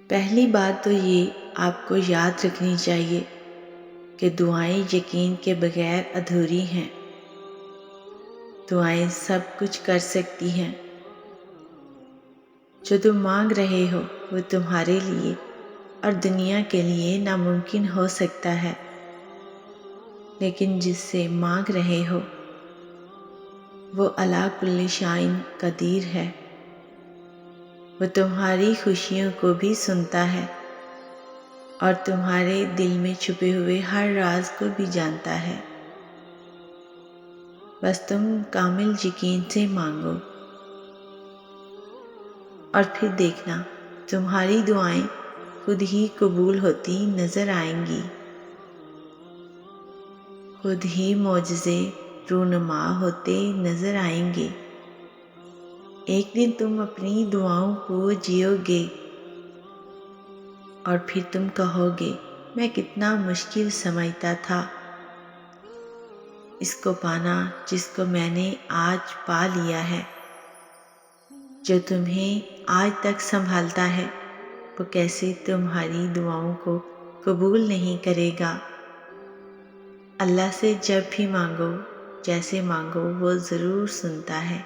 پہلی بات تو یہ آپ کو یاد رکھنی چاہیے کہ دعائیں یقین کے بغیر ادھوری ہیں۔ دعائیں سب کچھ کر سکتی ہیں۔ جو تم مانگ رہے ہو وہ تمہارے لیے اور دنیا کے لیے ناممکن ہو سکتا ہے، لیکن جس سے مانگ رہے ہو وہ علی کل شیء قدیر ہے۔ وہ تمہاری خوشیوں کو بھی سنتا ہے اور تمہارے دل میں چھپے ہوئے ہر راز کو بھی جانتا ہے۔ بس تم کامل یقین سے مانگو اور پھر دیکھنا تمہاری دعائیں خود ہی قبول ہوتی نظر آئیں گی، خود ہی معجزے رونما ہوتے نظر آئیں گے۔ ایک دن تم اپنی دعاؤں کو جیو گے اور پھر تم کہو گے میں کتنا مشکل سمجھتا تھا اس کو پانا جس کو میں نے آج پا لیا ہے۔ جو تمہیں آج تک سنبھالتا ہے وہ کیسے تمہاری دعاؤں کو قبول نہیں کرے گا۔ اللہ سے جب بھی مانگو جیسے مانگو وہ ضرور سنتا ہے۔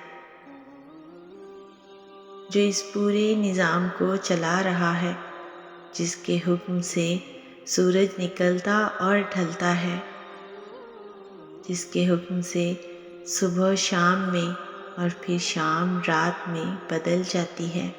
جو اس پورے نظام کو چلا رہا ہے، جس کے حکم سے سورج نکلتا اور ڈھلتا ہے، جس کے حکم سے صبح شام میں اور پھر شام رات میں بدل جاتی ہے،